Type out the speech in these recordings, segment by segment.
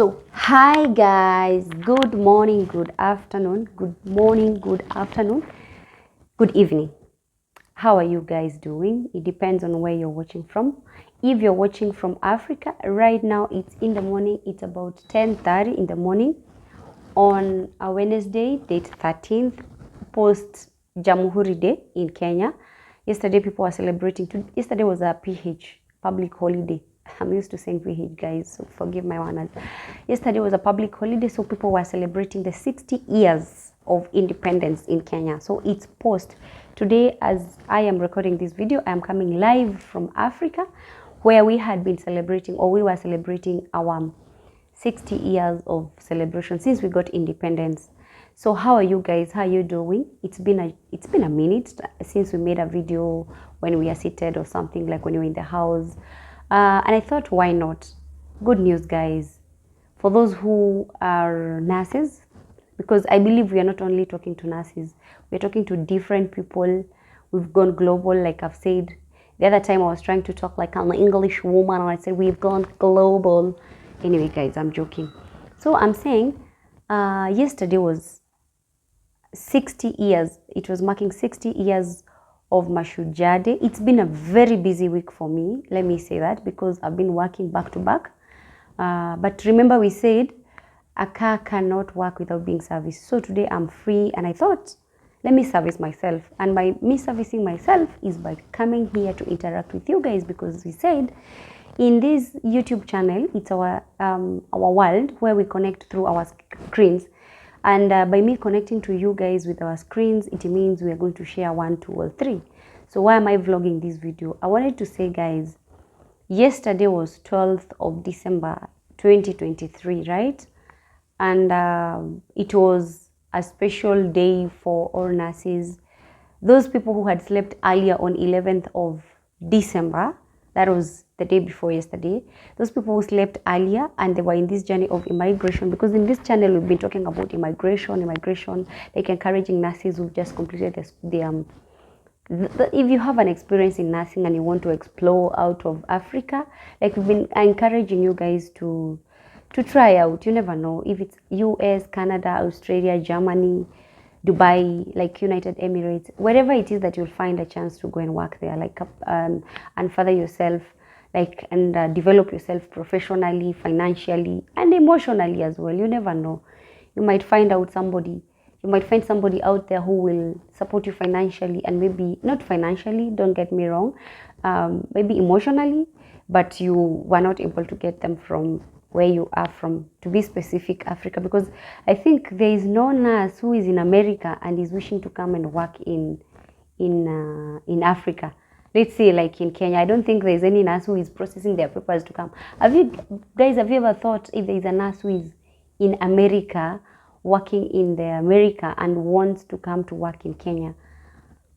So hi guys, good morning, good afternoon, good morning, good afternoon, good evening. How are you guys doing? It depends on where you're watching from. If you're watching from Africa, right now it's in the morning. It's about 10:30 in the morning on a Wednesday, date 13th, post Jamhuri Day in Kenya. Yesterday people were celebrating. Yesterday was a PH, public holiday. I'm used to saying PH, guys, so forgive my manners. Yesterday was a public holiday, so people were celebrating the 60 years of independence in Kenya. So it's post. Today, as I am recording this video, I am coming live from Africa, where we had been celebrating, or we were celebrating our 60 years of celebration since we got independence. So how are you guys? How are you doing? It's been a minute since we made a video when we are seated or something, like when you're in the house. And I thought, why not? Good news, guys. For those who are nurses, because I believe we are not only talking to nurses, we're talking to different people. We've gone global, like I've said. The other time I was trying to talk like I'm an English woman, and I said we've gone global. Anyway, guys, I'm joking. So I'm saying yesterday was 60 years. It was marking 60 years of Mashujaa Day. It's been a very busy week for me, let me say that, because I've been working back to back. But remember we said a car cannot work without being serviced. So today I'm free and I thought, let me service myself. And by me servicing myself is by coming here to interact with you guys, because we said in this YouTube channel, it's our world where we connect through our screens. And by me connecting to you guys with our screens, it means we are going to share 1, 2, or 3. So why am I vlogging this video? I wanted to say, guys, yesterday was 12th of December 2023, right? And it was a special day for all nurses. Those people who had slept earlier on 11th of December, that was the day before yesterday, those people who slept earlier and they were in this journey of immigration, because in this channel we've been talking about immigration, like encouraging nurses who've just completed if you have an experience in nursing and you want to explore out of Africa, like we've been encouraging you guys to try out. You never know, if it's US, Canada, Australia, Germany, Dubai, like United Emirates, wherever it is that you'll find a chance to go and work there, like and further yourself, like and develop yourself professionally, financially, and emotionally as well. You never know, you might find somebody out there who will support you financially, and maybe not financially, don't get me wrong, maybe emotionally, but you were not able to get them from where you are from, to be specific, Africa, because I think there is no nurse who is in America and is wishing to come and work in Africa. Let's say like in Kenya, I don't think there is any nurse who is processing their papers to come. Have you ever thought if there is a nurse who is in America working in America and wants to come to work in Kenya?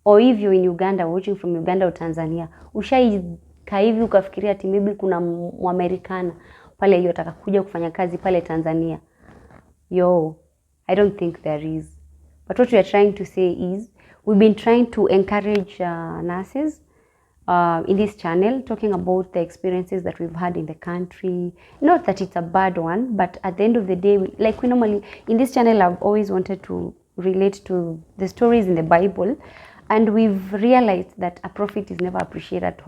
Or if you're in Uganda, watching from Uganda or Tanzania, ushaikaa hivi ukafikiria ati maybe kuna Mwamerikana pale yotaka kuja kufanya kazi pale Tanzania? Yo, I don't think there is. But what we are trying to say is, we've been trying to encourage nurses in this channel, talking about the experiences that we've had in the country. Not that it's a bad one, but at the end of the day, like we normally, in this channel, I've always wanted to relate to the stories in the Bible, and we've realized that a prophet is never appreciated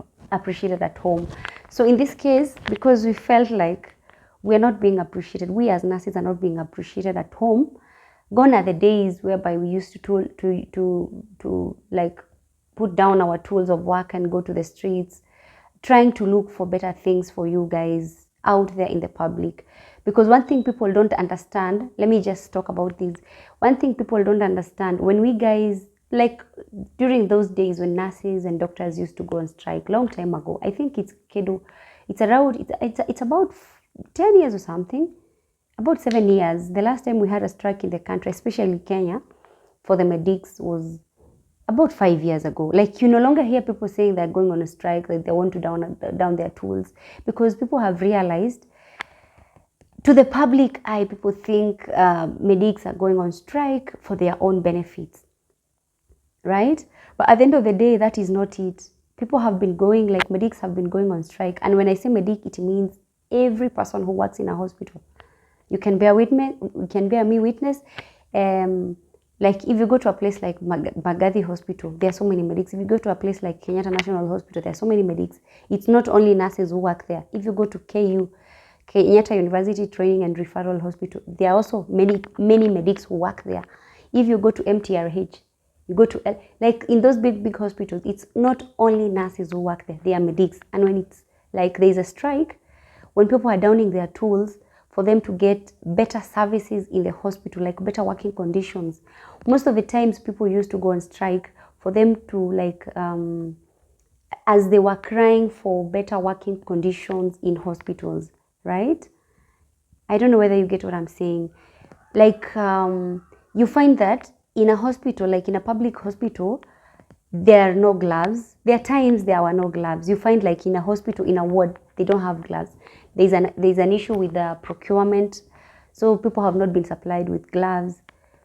at home. So in this case, because we felt like we're not being appreciated, we as nurses are not being appreciated at home. Gone are the days whereby we used to like put down our tools of work and go to the streets, trying to look for better things for you guys out there in the public. Because one thing people don't understand, let me just talk about this. One thing people don't understand, when we guys, like during those days when nurses and doctors used to go on strike long time ago, I think it's about 10 years or something, about 7 years. The last time we had a strike in the country, especially Kenya, for the medics, was about 5 years ago. Like, you no longer hear people saying they're going on a strike, that they want to down their tools, because people have realized, to the public eye, people think medics are going on strike for their own benefits, right? But at the end of the day, that is not it. People have been going, like medics have been going on strike. And when I say medic, it means every person who works in a hospital. You can bear witness. You can bear me witness. Like if you go to a place like Magathi Hospital, there are so many medics. If you go to a place like Kenyatta National Hospital, there are so many medics. It's not only nurses who work there. If you go to KU, Kenyatta University Training and Referral Hospital, there are also many medics who work there. If you go to MTRH, you go to, like in those big hospitals, it's not only nurses who work there, they are medics. And when it's like there's a strike, when people are downing their tools for them to get better services in the hospital, like better working conditions, most of the times people used to go on strike for them to like, as they were crying for better working conditions in hospitals, right? I don't know whether you get what I'm saying. Like, you find that in a hospital, like in a public hospital, there are no gloves. There are times there were no gloves. You find like in a hospital, in a ward, they don't have gloves. There's an issue with the procurement. So people have not been supplied with gloves.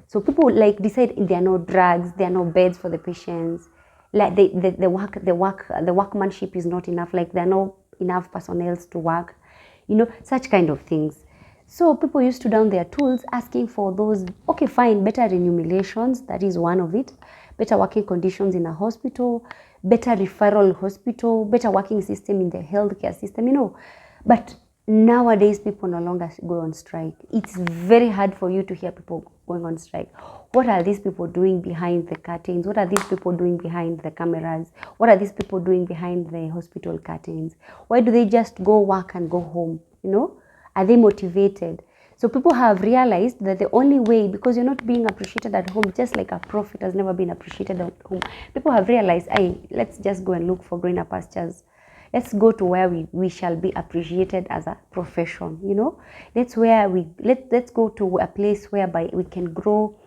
So people like decide there are no drugs, there are no beds for the patients. Like the workmanship is not enough. Like there are no enough personnel to work. You know, such kind of things. So people used to down their tools asking for those, okay, fine, better remunerations, that is one of it, better working conditions in a hospital, better referral hospital, better working system in the healthcare system, you know. But nowadays, people no longer go on strike. It's very hard for you to hear people going on strike. What are these people doing behind the curtains? What are these people doing behind the cameras? What are these people doing behind the hospital curtains? Why do they just go work and go home, you know? Are they motivated? So people have realized that the only way, because you're not being appreciated at home, just like a prophet has never been appreciated at home, people have realized, hey, let's just go and look for greener pastures. Let's go to where we shall be appreciated as a profession, you know. Let's go to a place whereby we can grow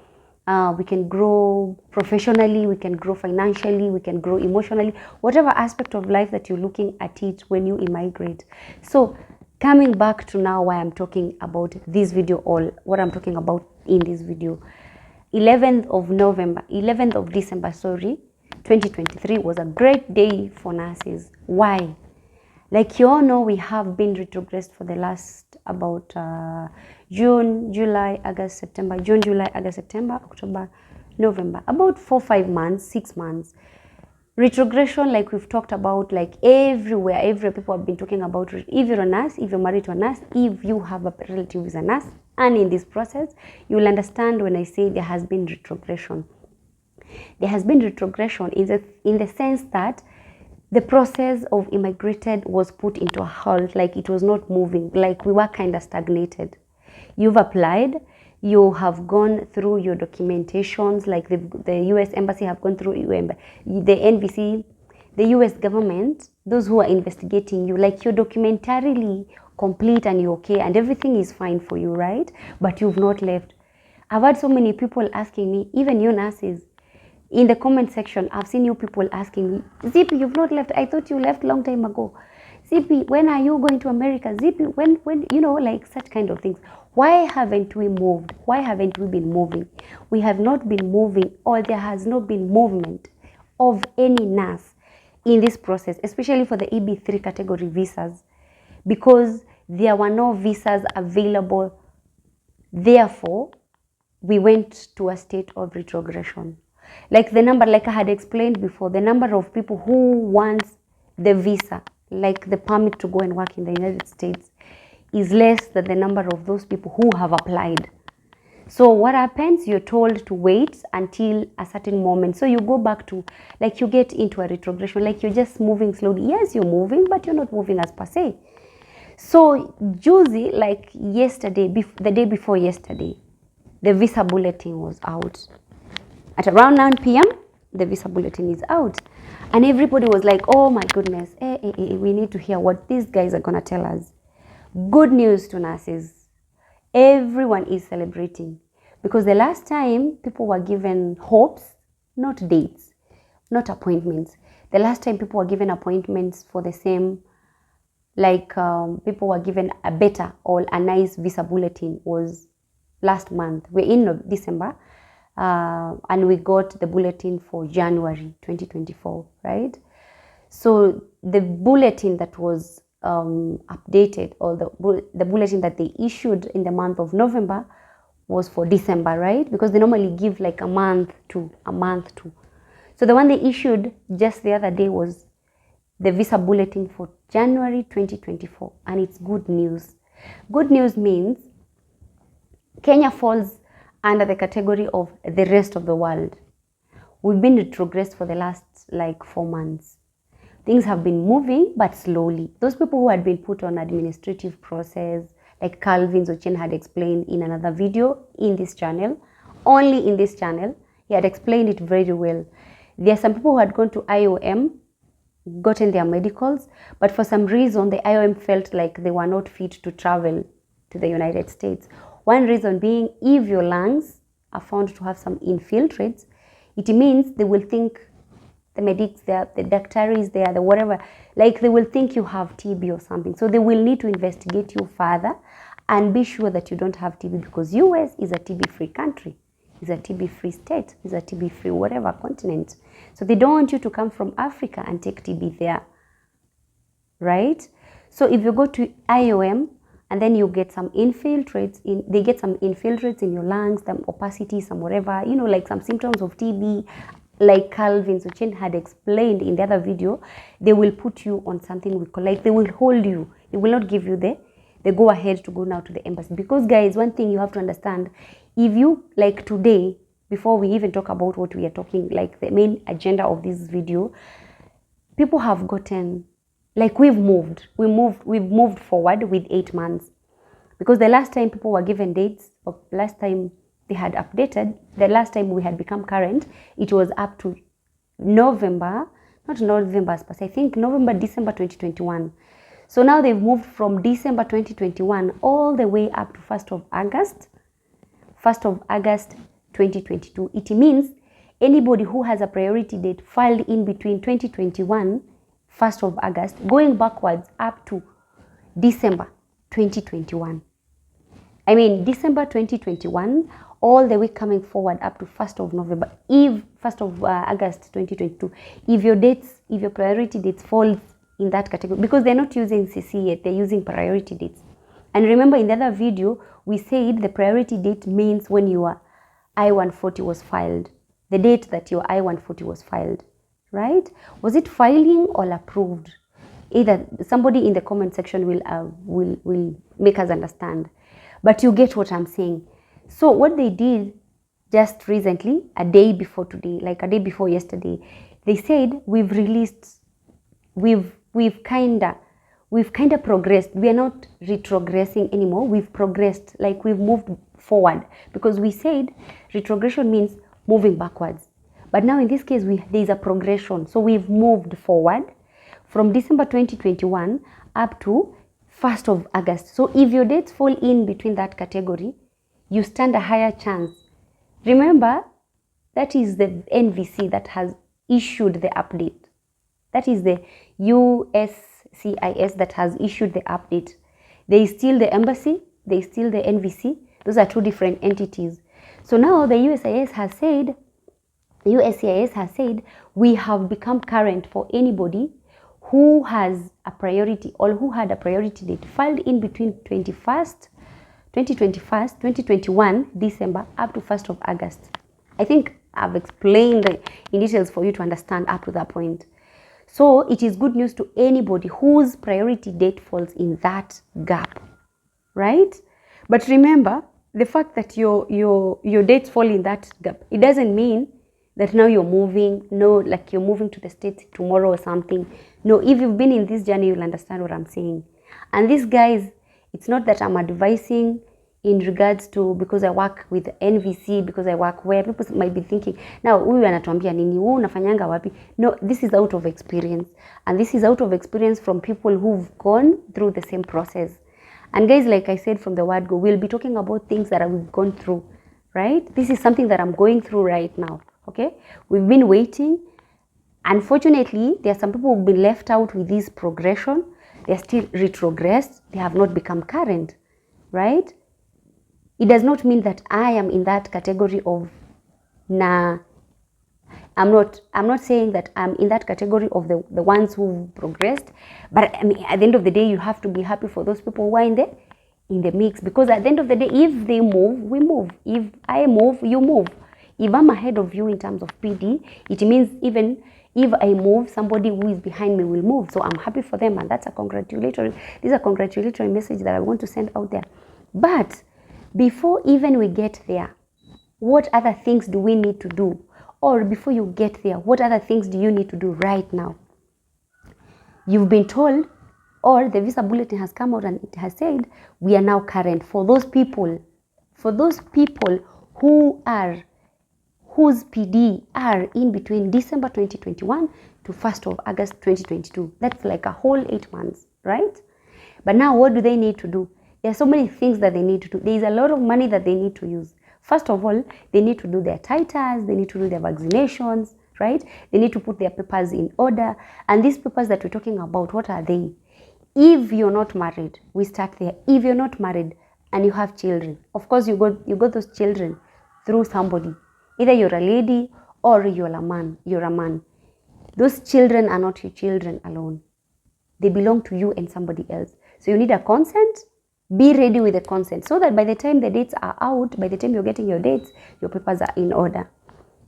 professionally, we can grow financially, we can grow emotionally, whatever aspect of life that you're looking at it when you immigrate. So coming back to now why I'm talking about this video, or what I'm talking about in this video, 11th of December, 2023 was a great day for nurses. Why? Like you all know, we have been retrogressed for the last about June, July, August, September, October, November, about 4-5 months, 6 months. Retrogression, like we've talked about, like everywhere people have been talking about. If you're a nurse, if you're married to a nurse, if you have a relative who's a nurse, and in this process, you will understand when I say there has been retrogression. There has been retrogression in the sense that the process of immigrated was put into a halt, like it was not moving, like we were kind of stagnated. You've applied, you have gone through your documentations, like the US Embassy have gone through the NVC, the US government, those who are investigating you, like you're documentarily complete and you're okay and everything is fine for you, right? But you've not left. I've had so many people asking me, even you nurses, in the comment section, I've seen you people asking me, Zippy, you've not left. I thought you left long time ago. Zippy, when are you going to America? Zippy, when, you know, like such kind of things. Why haven't we moved? Why haven't we been moving? We have not been moving, or there has not been movement of any nurse in this process, especially for the EB3 category visas, because there were no visas available. Therefore, we went to a state of retrogression. Like the number, like I had explained before, the number of people who wants the visa, like the permit to go and work in the United States, is less than the number of those people who have applied. So what happens? You're told to wait until a certain moment. So you go back to, like you get into a retrogression, like you're just moving slowly. Yes, you're moving, but you're not moving as per se. So Juicy, like yesterday, the day before yesterday, the visa bulletin was out. At around 9 p.m., the visa bulletin is out. And everybody was like, oh my goodness, we need to hear what these guys are going to tell us. Good news to nurses. Everyone is celebrating. Because the last time, people were given hopes, not dates, not appointments. The last time people were given appointments for the same, like people were given a better or a nice visa bulletin was last month. We're in December. And we got the bulletin for January 2024, right? So the bulletin that was updated, or the bulletin that they issued in the month of November was for December, right? Because they normally give like a month to. So the one they issued just the other day was the visa bulletin for January 2024, and it's good news. Good news means Kenya falls under the category of the rest of the world. We've been retrogressed for the last like 4 months. Things have been moving, but slowly. Those people who had been put on administrative process, like Calvin Zochen had explained in another video in this channel, only in this channel, he had explained it very well. There are some people who had gone to IOM, gotten their medicals, but for some reason the IOM felt like they were not fit to travel to the United States. One reason being, if your lungs are found to have some infiltrates, it means they will think, the medics there, the doctors there, the whatever, like they will think you have TB or something. So they will need to investigate you further and be sure that you don't have TB, because US is a TB-free country, is a TB-free state, is a TB-free whatever continent. So they don't want you to come from Africa and take TB there, right? So if you go to IOM and then you get some infiltrates they get some infiltrates in your lungs, some opacity, some whatever, you know, like some symptoms of TB, like Calvin Zochen had explained in the other video, they will put you on something we call, like they will hold you. They will not give you the go ahead to go now to the embassy. Because guys, one thing you have to understand, if you, like today, before we even talk about what we are talking, like the main agenda of this video, people have gotten, like we've moved forward with 8 months. Because the last time people were given dates, or last time they had updated, the last time we had become current, it was up to November, not November, but I think December 2021. So now they've moved from December 2021 all the way up to 1st of August 2022. It means anybody who has a priority date filed in between 2021, 1st of August, going backwards up to December 2021. I mean, December 2021, all the way coming forward up to 1st of November, 1st of August 2022, if your priority dates falls in that category, because they're not using CC yet, they're using priority dates. And remember in the other video, we said the priority date means when your I-140 was filed, the date that your I-140 was filed, right? Was it filing or approved? Either somebody in the comment section will make us understand. But you get what I'm saying. So what they did just recently, a day before today, like a day before yesterday, they said we've kind of progressed. We are not retrogressing anymore. We've progressed, like we've moved forward, because we said retrogression means moving backwards. But now in this case, there's a progression. So we've moved forward from December 2021 up to 1st of August. So if your dates fall in between that category, you stand a higher chance. Remember, that is the NVC that has issued the update. That is the USCIS that has issued the update. There is still the embassy, there is still the NVC. Those are two different entities. So now the USCIS has said we have become current for anybody who has a priority or who had a priority date filed in between 2021 December up to 1st of August. I think I've explained in details for you to understand up to that point. So it is good news to anybody whose priority date falls in that gap, right? But remember, the fact that your dates fall in that gap, it doesn't mean that now you're moving, no, like you're moving to the States tomorrow or something. No, if you've been in this journey, you'll understand what I'm saying. And these guys, it's not that I'm advising in regards to, because I work with NVC, because I work where people might be thinking, now huyu anatuambia nini, wewe unafanyanga wapi? No, this is out of experience. And this is out of experience from people who've gone through the same process. And guys, like I said from the word go, we'll be talking about things that we've gone through, right? This is something that I'm going through right now, okay? We've been waiting. Unfortunately, there are some people who've been left out with this progression. They're still retrogressed. They have not become current, right? It does not mean that I am in that category of nah. I'm not saying that I'm in that category of the ones who progressed, but I mean, at the end of the day, you have to be happy for those people who are in the mix, because at the end of the day, if they move, we move. If I move, you move. If I'm ahead of you in terms of PD, it means even if I move, somebody who is behind me will move. So I'm happy for them, and that's this is a congratulatory message that I want to send out there. But before even we get there, what other things do we need to do? Or before you get there, what other things do you need to do right now? You've been told, or the visa bulletin has come out and it has said, we are now current for those people whose PD are in between December 2021 to 1st of August 2022. That's like a whole 8 months, right? But now what do they need to do? There are so many things that they need to do. There is a lot of money that they need to use. First of all, they need to do their titers, they need to do their vaccinations, right? They need to put their papers in order. And these papers that we're talking about, what are they? If you're not married, we start there. If you're not married and you have children, of course you got those children through somebody. Either you're a lady or you're a man. Those children are not your children alone. They belong to you and somebody else. So you need a consent. Be ready with the consent so that by the time the dates are out, by the time you're getting your dates, your papers are in order.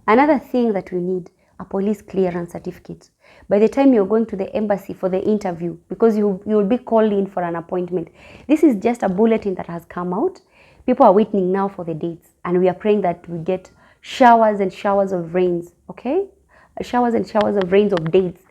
Another thing that we need, a police clearance certificate. By the time you're going to the embassy for the interview, because you will be called in for an appointment. This is just a bulletin that has come out. People are waiting now for the dates, and we are praying that we get showers and showers of rains, okay? Showers and showers of rains of dates.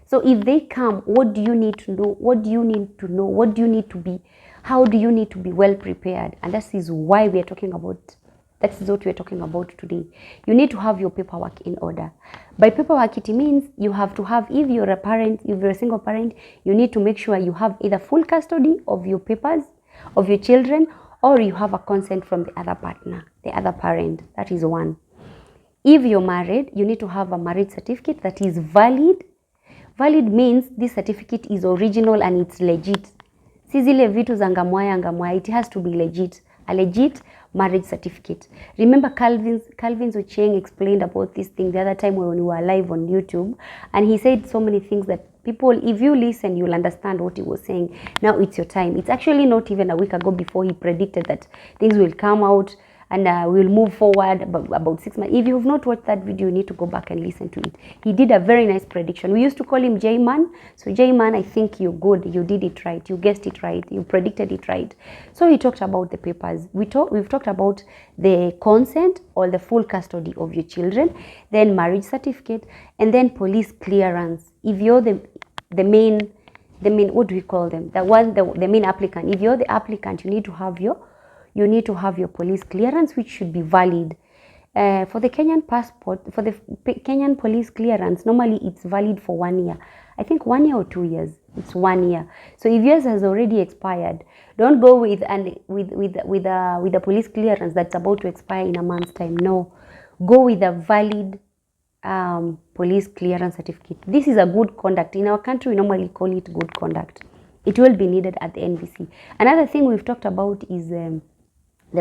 So if they come, what do you need to do? What do you need to know? What do you need to be? How do you need to be well prepared? And that is why we are talking about, that is what we are talking about today. You need to have your paperwork in order. By paperwork, it means you have to have, if you're a parent, if you're a single parent, you need to make sure you have either full custody of your papers, of your children, or you have a consent from the other partner, the other parent. That is one. If you're married, you need to have a marriage certificate that is valid. Valid means this certificate is original and it's legit. Si zile vitu za ngamwaya, it has to be legit. A legit marriage certificate. Remember Calvin's Ocheng explained about this thing the other time when we were live on YouTube, and he said so many things that people, if you listen, you'll understand what he was saying. Now it's your time. It's actually not even a week ago before he predicted that things will come out and we'll move forward about 6 months. If you have not watched that video, you need to go back and listen to it. He did a very nice prediction. We used to call him J-Man. So J-Man, I think you're good. You did it right. You guessed it right. You predicted it right. So he talked about the papers. We've talked about the consent or the full custody of your children, then marriage certificate, and then police clearance. If you're the main, what do we call them? The main applicant. If you're the applicant, you need to have your police clearance, which should be valid. For the Kenyan passport, for the Kenyan police clearance, normally it's valid for 1 year. I think 1 year or 2 years. It's 1 year. So if yours has already expired, don't go with a police clearance that's about to expire in a month's time. No, go with a valid police clearance certificate. This is a good conduct. In our country, we normally call it good conduct. It will be needed at the NVC. Another thing we've talked about is the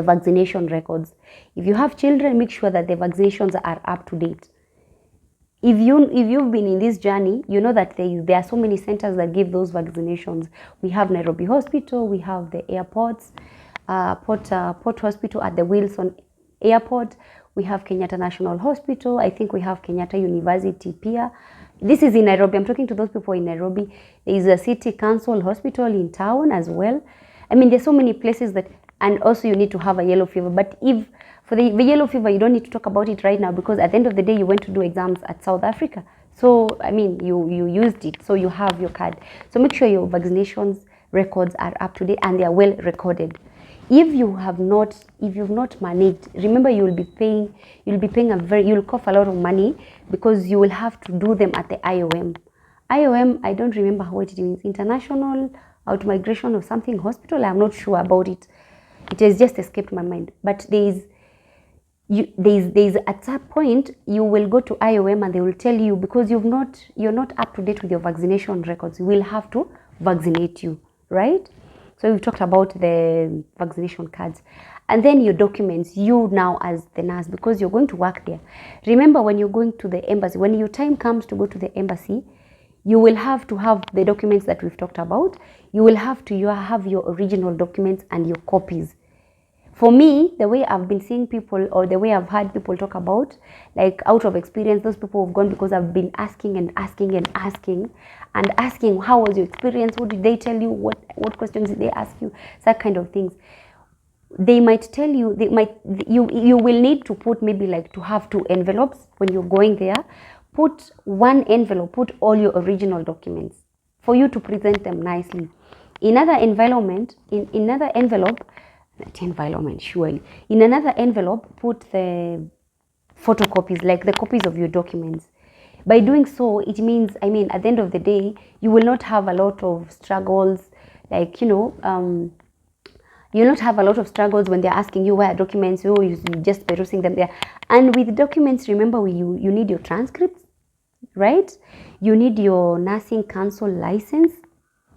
vaccination records. If you have children, make sure that the vaccinations are up to date. If you've been in this journey, you know that there are so many centers that give those vaccinations. We have Nairobi Hospital, we have the airports, Port Hospital at the Wilson Airport, we have Kenyatta National Hospital, I think we have Kenyatta University Pia. This is in Nairobi. I'm talking to those people in Nairobi. There is a City Council Hospital in town as well. I mean, there's so many places that. And also you need to have a yellow fever. But if for the yellow fever, you don't need to talk about it right now, because at the end of the day, you went to do exams at South Africa. So, I mean, you used it. So you have your card. So make sure your vaccinations records are up to date and they are well recorded. If you've not managed, remember you'll cough a lot of money, because you will have to do them at the IOM. IOM, I don't remember what it means. International Out-Migration or something hospital. I'm not sure about it. It has just escaped my mind. But there's at that point you will go to IOM and they will tell you, because you're not up to date with your vaccination records, we will have to vaccinate you, right? So we've talked about the vaccination cards. And then your documents, you now as the nurse, because you're going to work there. Remember, when you're going to the embassy, when your time comes to go to the embassy, you will have to have the documents that we've talked about. You will have to have your original documents and your copies. For me, the way I've been seeing people, or the way I've heard people talk about, like out of experience, those people have gone because I've been asking and asking and asking and asking, how was your experience? What did they tell you? What questions did they ask you? That kind of things. They might tell you, you will need to put maybe like to have 2 envelopes when you're going there. Put 1 envelope, put all your original documents for you to present them nicely. In another environment, in another envelope, surely. In another envelope, put the photocopies, like the copies of your documents. By doing so, it means, I mean, at the end of the day, you will not have a lot of struggles, like, you'll not have a lot of struggles when they're asking you where documents, you just perusing them there. And with documents, remember, you need your transcripts, right? You need your nursing council license.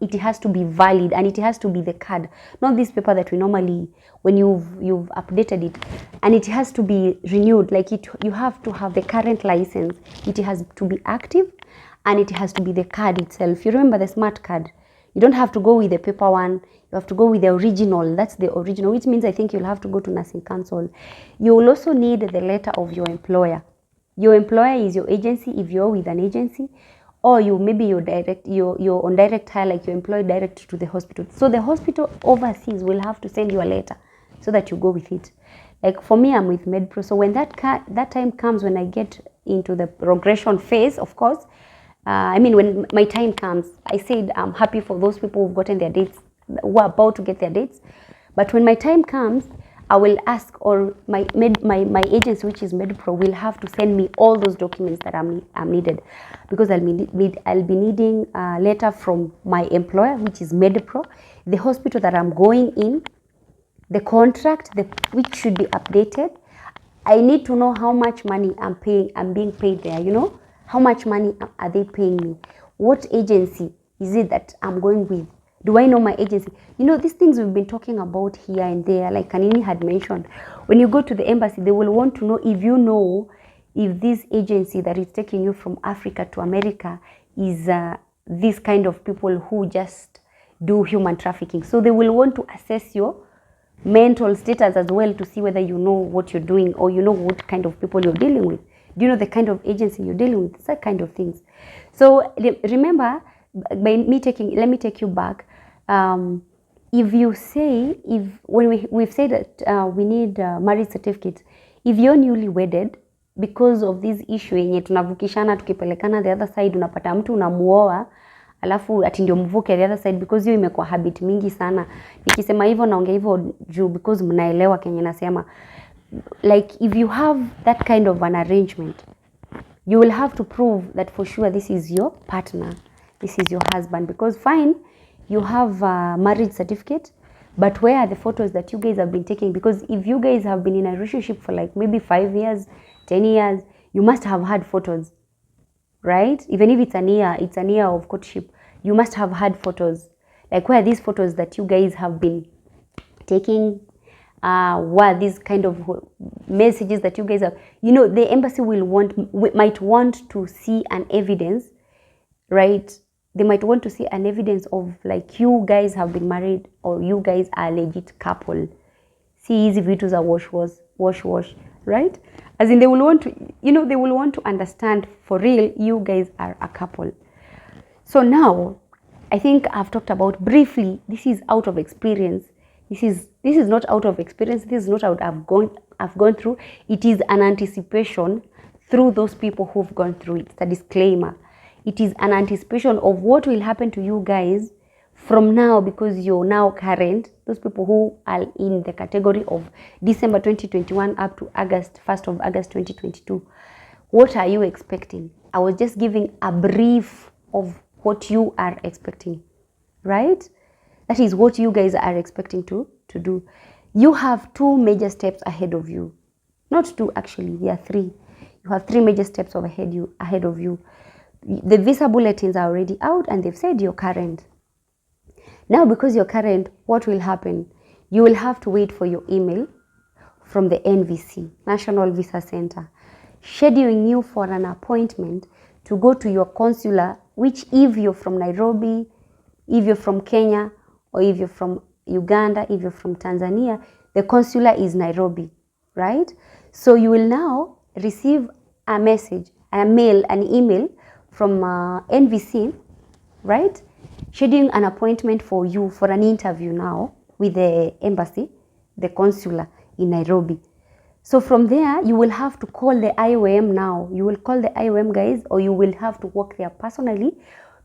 It has to be valid, and it has to be the card, not this paper that we normally, when you've updated it, and it has to be renewed. Like you have to have the current license. It has to be active, and it has to be the card itself. You remember the smart card. You don't have to go with the paper one. You have to go with the original. That's the original, which means I think you'll have to go to nursing council. You will also need the letter of your employer. Your employer is your agency if you're with an agency, or maybe you're on direct hire, like you're employed direct to the hospital. So the hospital overseas will have to send you a letter so that you go with it. Like for me, I'm with MedPro. So when that time comes, when I get into the progression phase, of course, when my time comes, I said I'm happy for those people who've gotten their dates, who are about to get their dates. But when my time comes, I will ask, or my agency, which is MedPro, will have to send me all those documents that I'm needed, because I'll be needing a letter from my employer, which is MedPro, the hospital that I'm going in, the contract, which should be updated. I need to know how much money I'm being paid there. How much money are they paying me? What agency is it that I'm going with? Do I know my agency? These things we've been talking about here and there, like Kanini had mentioned. When you go to the embassy, they will want to know if this agency that is taking you from Africa to America is this kind of people who just do human trafficking. So they will want to assess your mental status as well, to see whether you know what you're doing, or what kind of people you're dealing with. Do you know the kind of agency you're dealing with? That kind of things. So remember, let me take you back. If we've said that we need marriage certificate, if you're newly wedded, because of this issue yenye tunavukishana tukipelekana the other side, unapata mtu unamuoa alafu ati ndio mvuke the other side, because hiyo imekuwa habit mingi sana. Nikisema hivyo naongea hivyo juu because mnaelewa kenye nasema. Like if you have that kind of an arrangement, you will have to prove that for sure this is your partner, this is your husband, because fine, you have a marriage certificate, but where are the photos that you guys have been taking? Because if you guys have been in a relationship for like maybe 5 years, 10 years, you must have had photos, right? Even if it's an year of courtship, you must have had photos. Like where are these photos that you guys have been taking? What are these kind of messages that you guys have? The embassy might want to see an evidence, right? They might want to see an evidence of like you guys have been married, or you guys are a legit couple. See easy vitus are wash, right? As in they will want to understand for real you guys are a couple. So now I think I've talked about briefly, this is out of experience. This is not out of experience. This is not out I've gone through. It is an anticipation through those people who've gone through it. It's a disclaimer. It is an anticipation of what will happen to you guys from now, because you're now current. Those people who are in the category of December 2021 up to 1st of August 2022. What are you expecting? I was just giving a brief of what you are expecting, right? That is what you guys are expecting to do. You have 2 major steps ahead of you. Not 2, actually, there are 3. You have 3 major steps ahead of you. The visa bulletins are already out and they've said you're current. Now, because you're current, what will happen? You will have to wait for your email from the NVC, National Visa Center, scheduling you for an appointment to go to your consular, which if you're from Nairobi, if you're from Kenya, or if you're from Uganda, if you're from Tanzania, the consular is Nairobi, right? So you will now receive a message, a mail, an email from NVC, right? Scheduling an appointment for you for an interview now with the embassy, the consular in Nairobi. So from there, you will have to call the IOM now. You will call the IOM guys, or you will have to work there personally,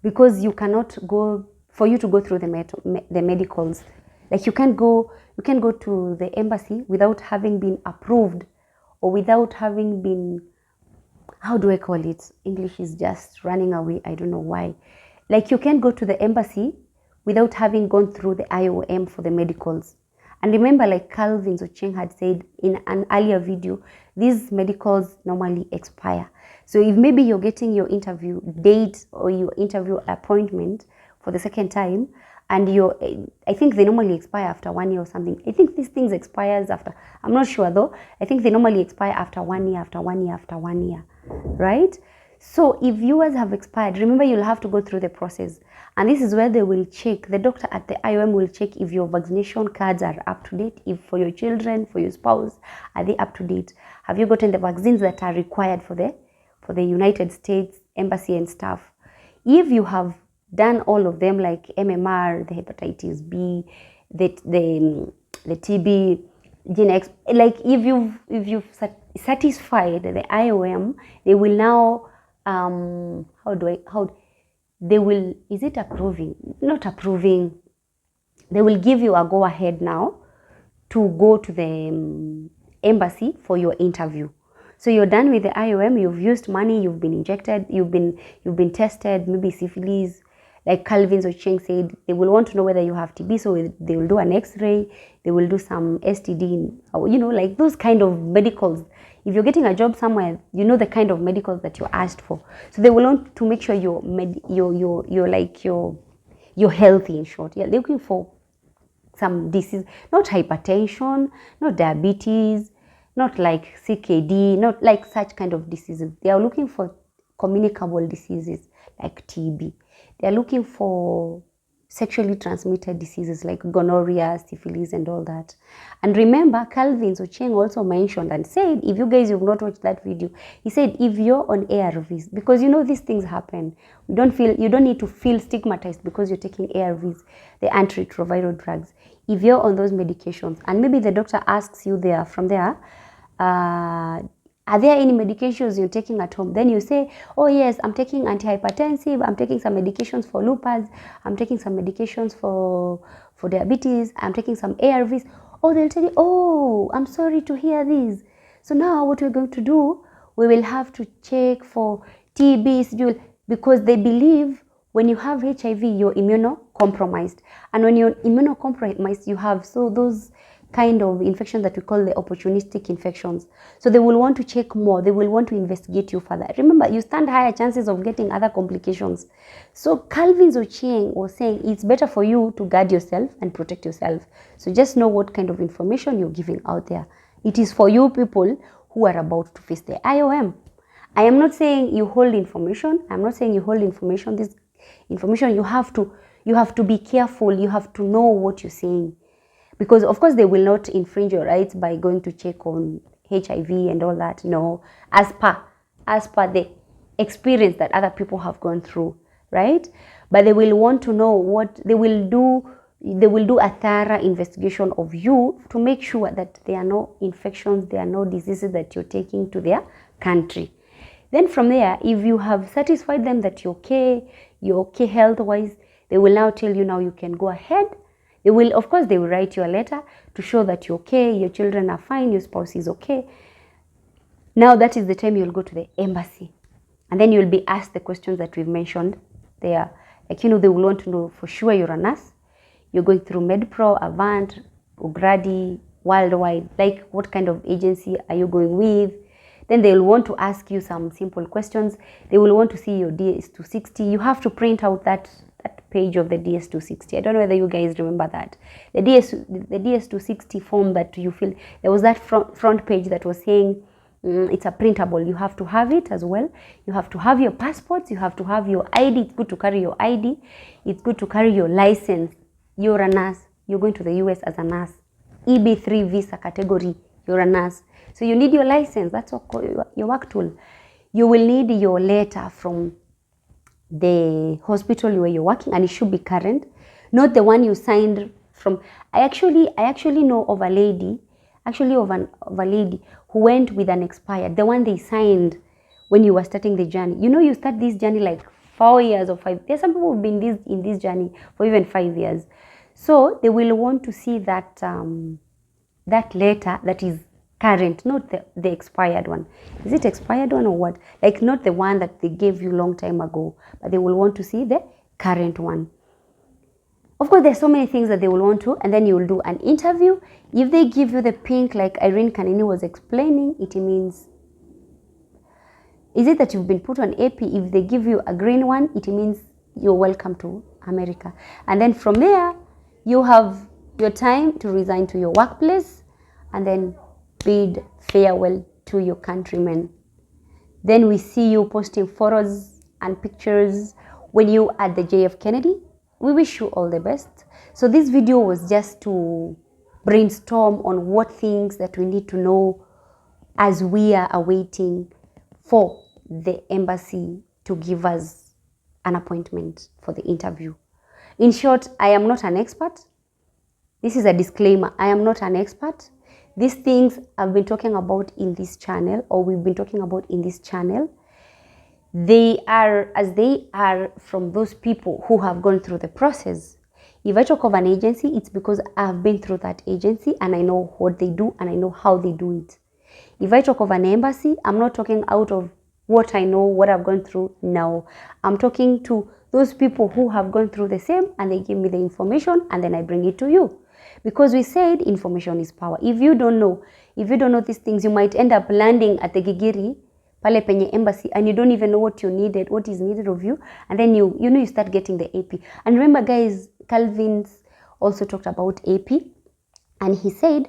because you cannot go, for you to go through the medicals. Like you can go to the embassy without having been approved, or without having been, how do I call it? English is just running away. I don't know why. Like you can go to the embassy without having gone through the IOM for the medicals. And remember, like Calvin Zocheng had said in an earlier video, these medicals normally expire. So if maybe you're getting your interview date or your interview appointment for the second time, and I think they normally expire after 1 year or something. I think these things expires after, I'm not sure though. I think they normally expire after 1 year, after 1 year, after 1 year, right? So if yours have expired, remember you'll have to go through the process. And this is where they will check, the doctor at the IOM will check if your vaccination cards are up to date, if for your children, for your spouse, are they up to date? Have you gotten the vaccines that are required for the United States Embassy and stuff? If you have done all of them, like MMR, the hepatitis B, the TB, Gene X, like if you've satisfied the IOM, they will now is it approving? Not approving. They will give you a go ahead now to go to the embassy for your interview. So you're done with the IOM, you've used money, you've been injected, you've been tested, maybe syphilis. Like Calvin Zocheng said, they will want to know whether you have TB, so they will do an X-ray, they will do some STD, you know, like those kind of medicals. If you're getting a job somewhere, you know the kind of medicals that you're asked for. So they will want to make sure you're healthy, in short. Yeah, they're looking for some disease, not hypertension, not diabetes, not like CKD, not like such kind of diseases. They are looking for communicable diseases like TB. They are looking for sexually transmitted diseases like gonorrhea, syphilis, and all that. And remember, Calvin Zocheng also mentioned and said, if you guys have not watched that video, he said if you're on ARVs, because you know these things happen, you don't need to feel stigmatized because you're taking ARVs, the antiretroviral drugs. If you're on those medications, and maybe the doctor asks you from there, are there any medications you're taking at home? Then you say, oh yes, I'm taking antihypertensive, I'm taking some medications for lupus, I'm taking some medications for diabetes, I'm taking some ARVs. Oh, they'll tell you, oh, I'm sorry to hear this. So now what we're going to do, we will have to check for TB, because they believe when you have HIV, you're immunocompromised. And when you're immunocompromised, you have those kind of infections that we call the opportunistic infections. So they will want to check more. They will want to investigate you further. Remember, you stand higher chances of getting other complications. So Calvin Zocheng was saying it's better for you to guard yourself and protect yourself. So just know what kind of information you're giving out there. It is for you people who are about to face the IOM. I am not saying you hold information. I'm not saying you hold information. This information, you have to be careful. You have to know what you're saying. Because of course they will not infringe your rights by going to check on HIV and all that. No, as per the experience that other people have gone through, right? But they will want to know what they will do. They will do a thorough investigation of you to make sure that there are no infections, there are no diseases that you're taking to their country. Then from there, if you have satisfied them that you're okay health-wise, they will now tell you now you can go ahead. They will write you a letter to show that you're okay, your children are fine, your spouse is okay. Now that is the time you'll go to the embassy. And then you'll be asked the questions that we've mentioned there. Like, they will want to know for sure you're a nurse. You're going through MedPro, Avant, Ugradi, Worldwide. Like, what kind of agency are you going with? Then they'll want to ask you some simple questions. They will want to see your DS260. You have to print out that page of the DS260. I don't know whether you guys remember that. The DS260 form that you fill, there was that front page that was saying it's a printable. You have to have it as well. You have to have your passports. You have to have your ID. It's good to carry your ID. It's good to carry your license. You're a nurse. You're going to the US as a nurse. EB3 visa category. You're a nurse. So you need your license. That's your work tool. You will need your letter from the hospital where you're working, and it should be current, not the one you signed from. I actually know of a lady, of a lady who went with an expired, the one they signed when you were starting the journey. You know, you start this journey like 4 years or 5. There's some people who've been in this journey for even 5 years. So they will want to see that that letter that is current, not the expired one. Is it expired one or what? Like not the one that they gave you long time ago, but they will want to see the current one. Of course, there's so many things that they will want to, and then you will do an interview. If they give you the pink, like Irene Kanini was explaining, it means, is it that you've been put on AP? If they give you a green one, it means you're welcome to America. And then from there, you have your time to resign to your workplace and then bid farewell to your countrymen. Then we see you posting photos and pictures when you at the JF Kennedy. We wish you all the best. So this video was just to brainstorm on what things that we need to know as we are awaiting for the embassy to give us an appointment for the interview. In short, I am not an expert. This is a disclaimer. I am not an expert. These things I've been talking about in this channel, or we've been talking about in this channel, they are from those people who have gone through the process. If I talk of an agency, it's because I've been through that agency and I know what they do and I know how they do it. If I talk of an embassy, I'm not talking out of what I know, what I've gone through. No, I'm talking to those people who have gone through the same, and they give me the information and then I bring it to you. Because we said information is power. If you don't know these things, you might end up landing at the Gigiri pale penye embassy and you don't even know what is needed of you, and then you start getting the AP. And remember guys, Calvin's also talked about AP, and he said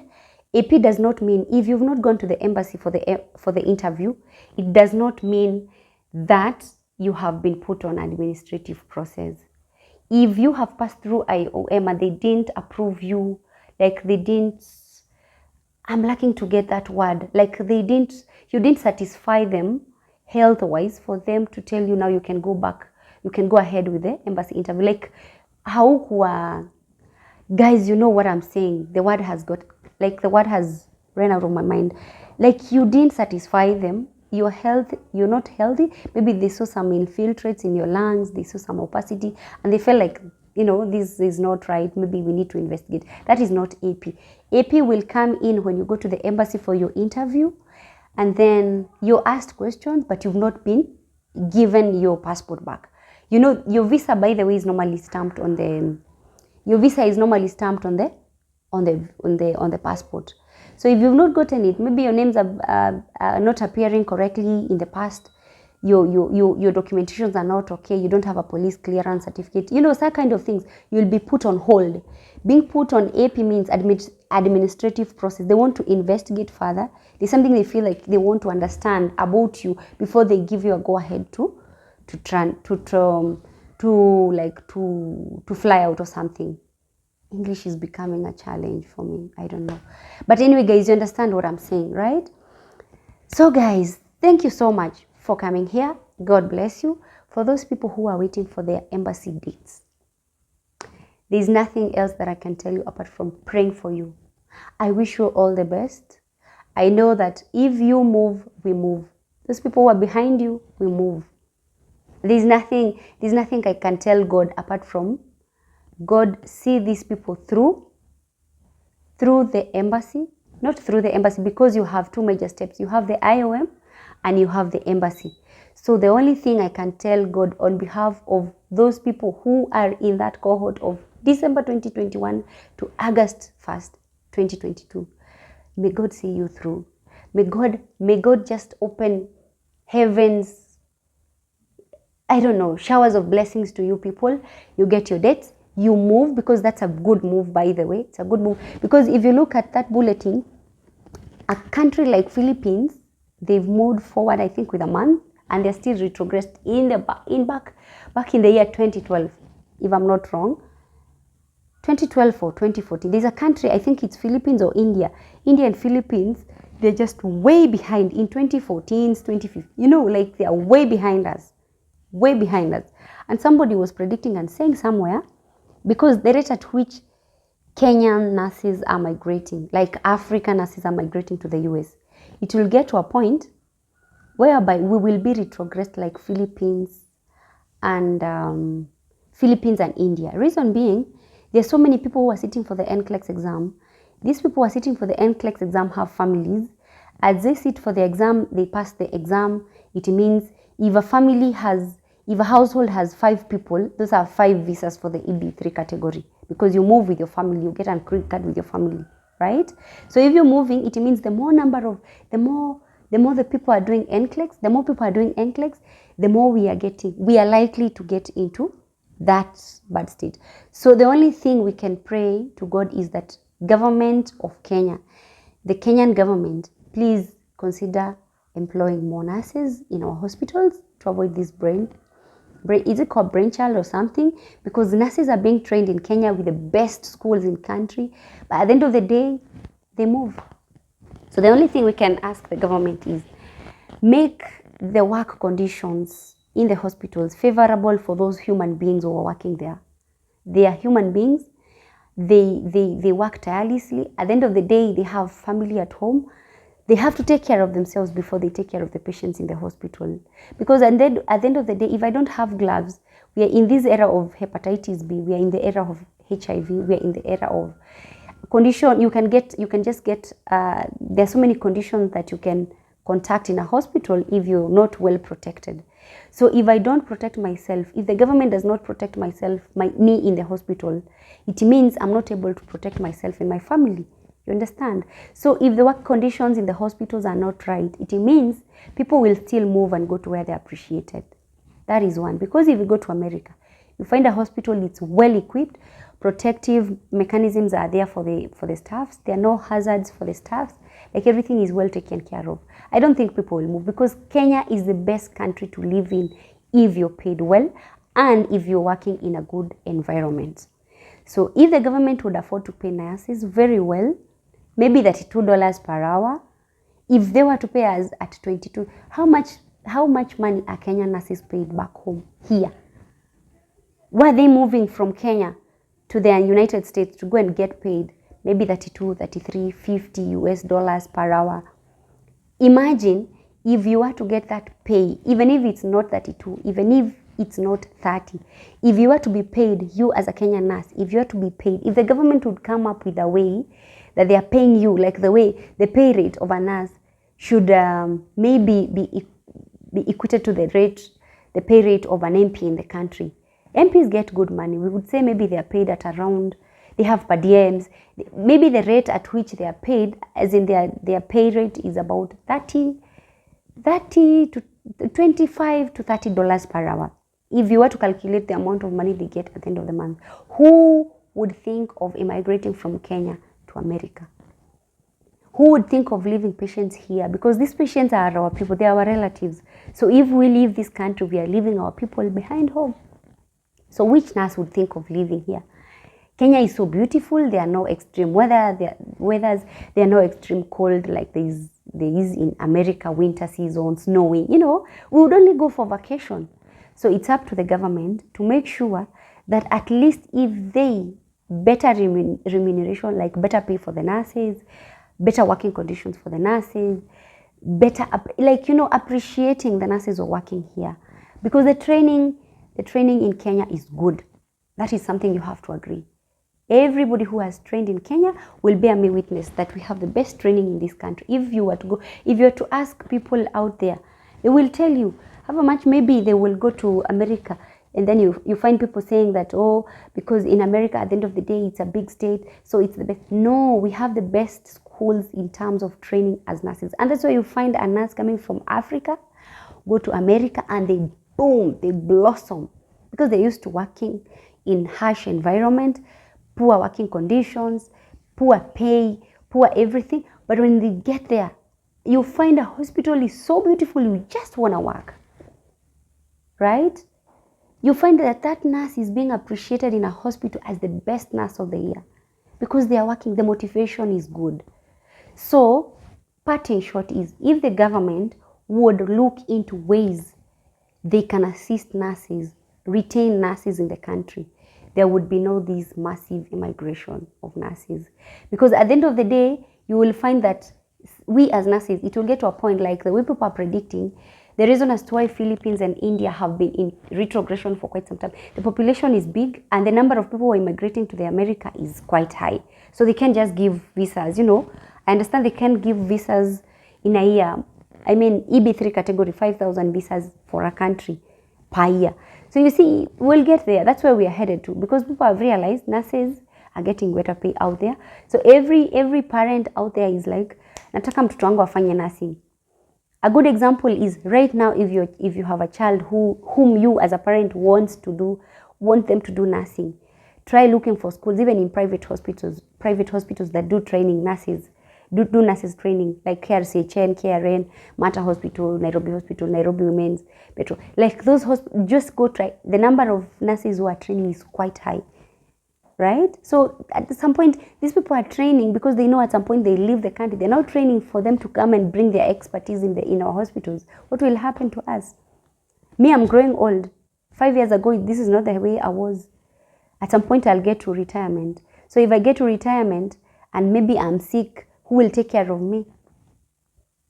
AP does not mean, if you've not gone to the embassy for the interview, it does not mean that you have been put on administrative process. If you have passed through IOM and they didn't approve you, like they didn't, I'm lacking to get that word, like you didn't satisfy them health-wise for them to tell you now you can go back, you can go ahead with the embassy interview. Like how, guys, you know what I'm saying? The word has ran out of my mind. Like you didn't satisfy them. You're not healthy. Maybe they saw some infiltrates in your lungs, they saw some opacity, and they felt like, this is not right. Maybe we need to investigate. That is not AP. AP will come in when you go to the embassy for your interview, and then you're asked questions, but you've not been given your passport back. Your visa, by the way, is normally stamped on the. Your visa is normally stamped on the passport. So if you've not gotten it, maybe your names are not appearing correctly in the past, your documentations are not okay, you don't have a police clearance certificate, that kind of things, you'll be put on hold. Being put on AP means administrative process. They want to investigate further. There's something they feel like they want to understand about you before they give you a go ahead to fly out or something. English is becoming a challenge for me. I don't know. But anyway, guys, you understand what I'm saying, right? So, guys, thank you so much for coming here. God bless you. For those people who are waiting for their embassy dates, there's nothing else that I can tell you apart from praying for you. I wish you all the best. I know that if you move, we move. Those people who are behind you, we move. There's nothing I can tell God apart from God, see these people through the embassy, not through the embassy, because you have two major steps. You have the IOM and you have the embassy. So the only thing I can tell God on behalf of those people who are in that cohort of December 2021 to August 1st, 2022, may God see you through. May God just open heavens. I don't know, showers of blessings to you people. You get your dates, you move, because that's a good move, by the way. It's a good move, because if you look at that bulletin, a country like Philippines, they've moved forward, I think, with a month, and they're still retrogressed back in the year 2012, if I'm not wrong. 2012 or 2014. There's a country, I think it's Philippines or India. India and Philippines, they're just way behind in 2014, 2015. You know, like they are way behind us. Way behind us. And somebody was predicting and saying somewhere, because the rate at which Kenyan nurses are migrating, like African nurses are migrating to the US, it will get to a point whereby we will be retrogressed like Philippines and India. Reason being, there's so many people who are sitting for the NCLEX exam. These people who are sitting for the NCLEX exam have families. As they sit for the exam, they pass the exam. It means if a household has 5 people, those are 5 visas for the EB3 category, because you move with your family, you get a green card with your family, right? So if you're moving, it means the more the people are doing NCLEX, the more people are doing NCLEX, the more we are likely to get into that bad state. So the only thing we can pray to God is that government of Kenya, the Kenyan government, please consider employing more nurses in our hospitals to avoid this is it called brain child or something? Because nurses are being trained in Kenya with the best schools in country, but at the end of the day, they move. So the only thing we can ask the government is make the work conditions in the hospitals favorable for those human beings who are working there. They are human beings. They work tirelessly. At the end of the day, they have family at home. They have to take care of themselves before they take care of the patients in the hospital. Because at the end of the day, if I don't have gloves, we are in this era of hepatitis B, we are in the era of HIV, we are in the era of condition. There's so many conditions that you can contact in a hospital if you're not well protected. So if I don't protect myself, if the government does not protect me in the hospital, it means I'm not able to protect myself and my family. You understand? So if the work conditions in the hospitals are not right, it means people will still move and go to where they're appreciated. That is one. Because if you go to America, you find a hospital, it's well equipped, protective mechanisms are there for the staffs. There are no hazards for the staffs. Like everything is well taken care of. I don't think people will move, because Kenya is the best country to live in if you're paid well and if you're working in a good environment. So if the government would afford to pay nurses very well, maybe $32 per hour, if they were to pay us at 22, how much money are Kenyan nurses paid back home here? Were they moving from Kenya to the United States to go and get paid maybe 32, 33, 50 US dollars per hour? Imagine if you were to get that pay, even if it's not 32, even if it's not 30, if you were to be paid, you as a Kenyan nurse, if you were to be paid, if the government would come up with a way that they are paying you, like the way the pay rate of a nurse should maybe be equated to the pay rate of an MP in the country. MPs get good money. We would say maybe they are paid at around, they have per diems. Maybe the rate at which they are paid, as in their pay rate is about 30 to 25 to $30 per hour. If you were to calculate the amount of money they get at the end of the month, who would think of immigrating from Kenya to America? Who would think of leaving patients here? Because these patients are our people, they are our relatives. So if we leave this country, we are leaving our people behind home. So which nurse would think of living here? Kenya is so beautiful. There are no extreme weathers. There are no extreme cold like there is in America, winter season, snowing. You know, we would only go for vacation. So it's up to the government to make sure that at least if they better remuneration, like better pay for the nurses, better working conditions for the nurses, better, like, you know, appreciating the nurses who are working here. Because the training in Kenya is good. That is something you have to agree. Everybody who has trained in Kenya will bear me witness that we have the best training in this country. If you were to ask people out there, they will tell you how much maybe they will go to America, and then you find people saying that, oh, because in America at the end of the day it's a big state, so it's the best. No, we have the best schools in terms of training as nurses, and that's why you find a nurse coming from Africa go to America and they boom, they blossom because they're used to working in harsh environment, poor working conditions, poor pay, poor everything. But when they get there, you find a hospital is so beautiful, you just want to work, right? You find that that nurse is being appreciated in a hospital as the best nurse of the year because they are working, the motivation is good. So, part in short is, if the government would look into ways they can assist nurses, retain nurses in the country, there would be no this massive immigration of nurses. Because at the end of the day, you will find that we as nurses, it will get to a point like the way people are predicting, the reason as to why Philippines and India have been in retrogression for quite some time, the population is big and the number of people who are immigrating to the America is quite high. So they can't just give visas, you know. I understand they can't give visas in a year. I mean, EB3 category, 5,000 visas for a country per year. So you see, we'll get there. That's where we are headed to, because people have realized nurses are getting better pay out there. So every parent out there is like, nataka mtoto wangu afanye nursing. A good example is right now, if you have a child whom you as a parent want them to do nursing, try looking for schools, even in private hospitals that do training nurses, do nurses training, like KRCHN, KRN, Mata Hospital, Nairobi Women's, Petro. Like those just go try. The number of nurses who are training is quite high, right? So at some point, these people are training because they know at some point they leave the country. They're not training for them to come and bring their expertise in our hospitals. What will happen to us? Me, I'm growing old. 5 years ago, this is not the way I was. At some point, I'll get to retirement. So if I get to retirement and maybe I'm sick, who will take care of me?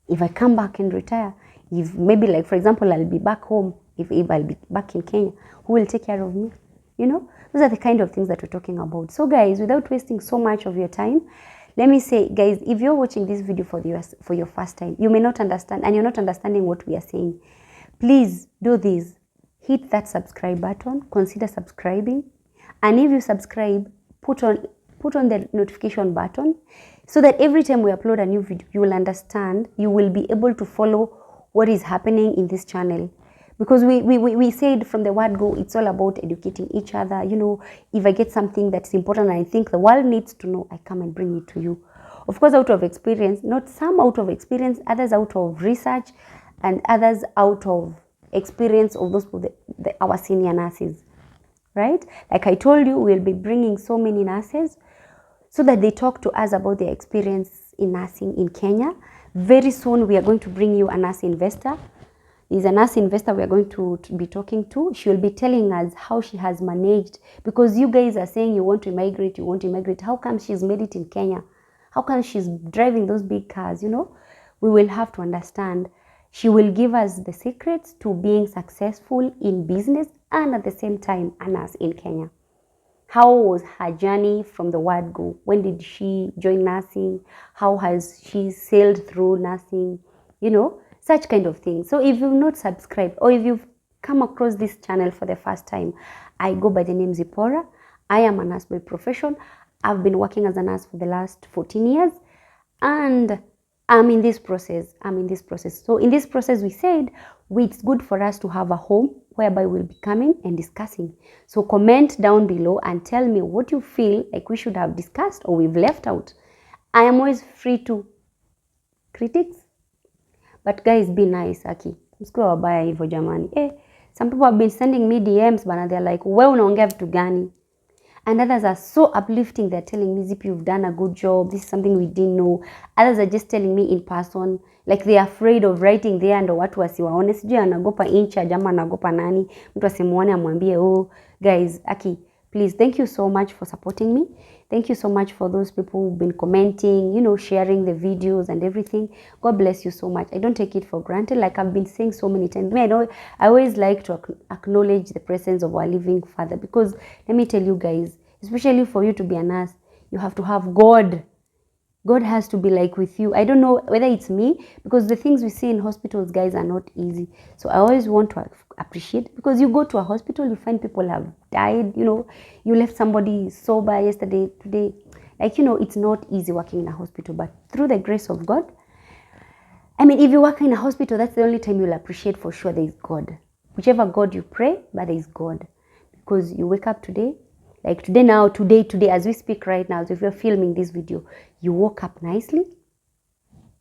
If I come back and retire, if maybe like, for example, I'll be back home, if I'll be back in Kenya, who will take care of me? You know, those are the kind of things that we're talking about. So guys, without wasting so much of your time, let me say, guys, if you're watching this video for your first time, you may not understand and you're not understanding what we are saying. Please do this. Hit that subscribe button, consider subscribing. And if you subscribe, put on the notification button so that every time we upload a new video, you will understand, you will be able to follow what is happening in this channel. Because we said from the word go, it's all about educating each other. You know, if I get something that's important and I think the world needs to know, I come and bring it to you. Of course, out of experience, not some out of experience, others out of research, and others out of experience of those our senior nurses, right? Like I told you, we'll be bringing so many nurses so that they talk to us about their experience in nursing in Kenya. Very soon, we are going to bring you a nurse investor. Is a nurse investor we are going to be talking to. She will be telling us how she has managed, because you guys are saying you want to migrate. How come she's made it in Kenya? How come she's driving those big cars? You know, we will have to understand. She will give us the secrets to being successful in business and at the same time a nurse in Kenya. How was her journey from the word go? When did she join nursing? How has she sailed through nursing? You know, such kind of things. So if you've not subscribed or if you've come across this channel for the first time, I go by the name Zipporah. I am a nurse by profession. I've been working as a nurse for the last 14 years and I'm in this process. So in this process, we said it's good for us to have a home whereby we'll be coming and discussing. So comment down below and tell me what you feel like we should have discussed or we've left out. I am always free to critics. But guys, be nice, Aki. Msikuwe wabaya hivyo jamani. Some people have been sending me DMs, but they're like, wewe unaongea vitu gani? And others are so uplifting. They're telling me, Zip, you've done a good job. This is something we didn't know. Others are just telling me in person, like they're afraid of writing there and watu wasiwaone. Sijui anagopa incha, jama anagopa nani. Mtu asimuone amwambie, oh, guys, Aki, please, thank you so much for supporting me. Thank you so much for those people who've been commenting, you know, sharing the videos and everything. God bless you so much. I don't take it for granted. Like I've been saying so many times. I know I always like to acknowledge the presence of our living Father, because let me tell you guys, especially for you to be a nurse, you have to have God. God has to be like with you. I don't know whether it's me, because the things we see in hospitals, guys, are not easy. So I always want to appreciate, because you go to a hospital, you find people have died, you know, you left somebody sober yesterday, today. Like, you know, it's not easy working in a hospital, but through the grace of God, I mean, if you work in a hospital, that's the only time you'll appreciate for sure there is God. Whichever God you pray, but there is God. Because you wake up today, like today, as we speak right now, so if you're filming this video, you woke up nicely,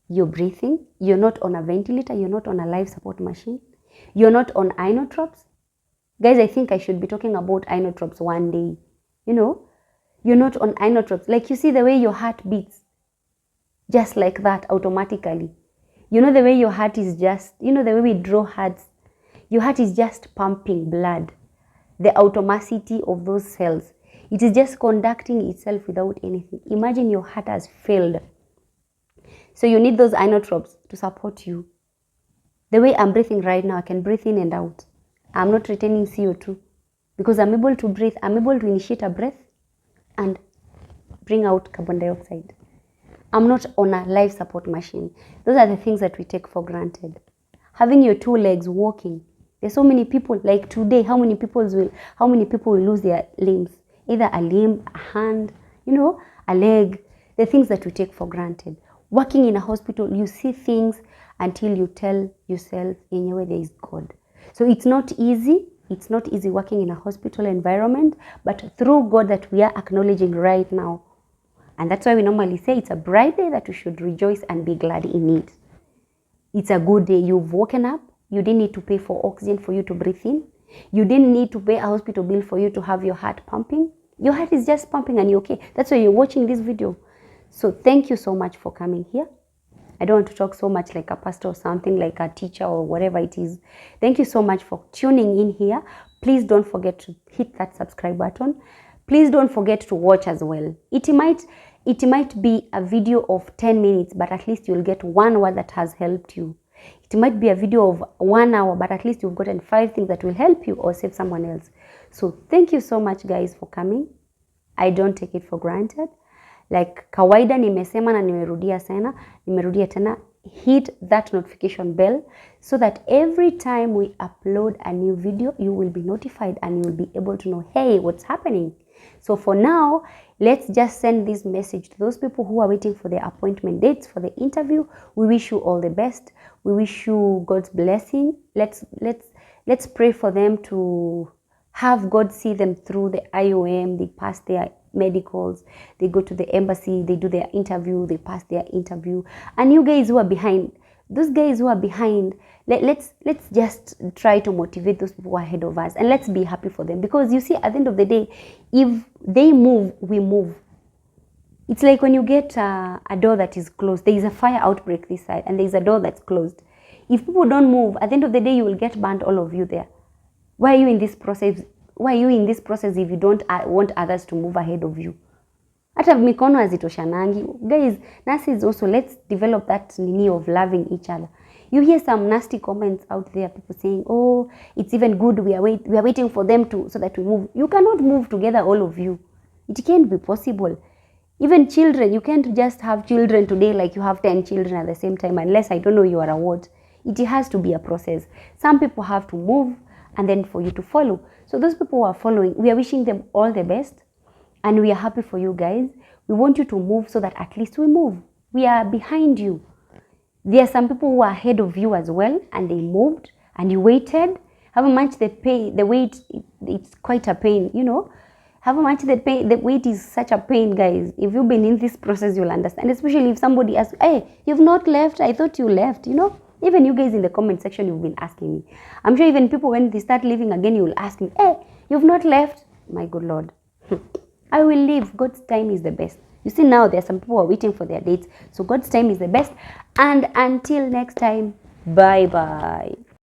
you're breathing, you're not on a ventilator, you're not on a life support machine, you're not on inotropes. Guys, I think I should be talking about inotropes one day. You know, you're not on inotropes. Like, you see the way your heart beats, just like that, automatically. You know the way your heart is just, you know the way we draw hearts, your heart is just pumping blood. The automaticity of those cells, it is just conducting itself without anything. Imagine your heart has failed. So you need those inotropes to support you. The way I'm breathing right now, I can breathe in and out. I'm not retaining CO2 because I'm able to breathe. I'm able to initiate a breath and bring out carbon dioxide. I'm not on a life support machine. Those are the things that we take for granted. Having your 2 legs walking. There's so many people, like today, how many people will lose their limbs? Either a limb, a hand, you know, a leg. The things that we take for granted. Working in a hospital, you see things until you tell yourself, in a way, there is God. So it's not easy. It's not easy working in a hospital environment, but through God that we are acknowledging right now. And that's why we normally say it's a bright day that we should rejoice and be glad in it. It's a good day. You've woken up. You didn't need to pay for oxygen for you to breathe in. You didn't need to pay a hospital bill for you to have your heart pumping. Your heart is just pumping and you're okay. That's why you're watching this video. So thank you so much for coming here. I don't want to talk so much like a pastor or something, like a teacher or whatever it is. Thank you so much for tuning in here. Please don't forget to hit that subscribe button. Please don't forget to watch as well. It might be a video of 10 minutes, but at least you'll get one word that has helped you. It might be a video of 1 hour, but at least you've gotten 5 things that will help you or save someone else. So thank you so much, guys, for coming. I don't take it for granted. Like kawaida nimesema na nimerudia tena, hit that notification bell so that every time we upload a new video, you will be notified and you will be able to know, hey, what's happening? So for now, let's just send this message to those people who are waiting for their appointment dates for the interview. We wish you all the best. We wish you God's blessing. Let's pray for them to have God see them through the IOM. They pass their medicals, they go to the embassy, they do their interview, they pass their interview. And you guys who are behind, those guys who are behind, let's just try to motivate those people who are ahead of us, and let's be happy for them. Because you see, at the end of the day, if they move, we move. It's like when you get a door that is closed, there is a fire outbreak this side and there is a door that's closed. If people don't move, at the end of the day, you will get burned, all of you there. Why are you in this process? Why are you in this process if you don't want others to move ahead of you? Hata mikono hazitoshanangi. Guys, nurses also, let's develop that nini of loving each other. You hear some nasty comments out there, people saying, oh, it's even good we are waiting for them so that we move. You cannot move together, all of you. It can't be possible. Even children, you can't just have children today like you have 10 children at the same time, unless, I don't know, you are a what. It has to be a process. Some people have to move and then for you to follow. So those people who are following, we are wishing them all the best. And we are happy for you guys. We want you to move so that at least we move. We are behind you. There are some people who are ahead of you as well, and they moved and you waited. However much the wait, it's quite a pain, you know. However much the wait is such a pain, guys. If you've been in this process, you'll understand. Especially if somebody asks, hey, you've not left, I thought you left, you know. Even you guys in the comment section, you've been asking me. I'm sure even people, when they start living again, you will ask me, hey, you've not left. My good Lord. I will leave. God's time is the best. You see, now there are some people who are waiting for their dates. So God's time is the best. And until next time, bye-bye.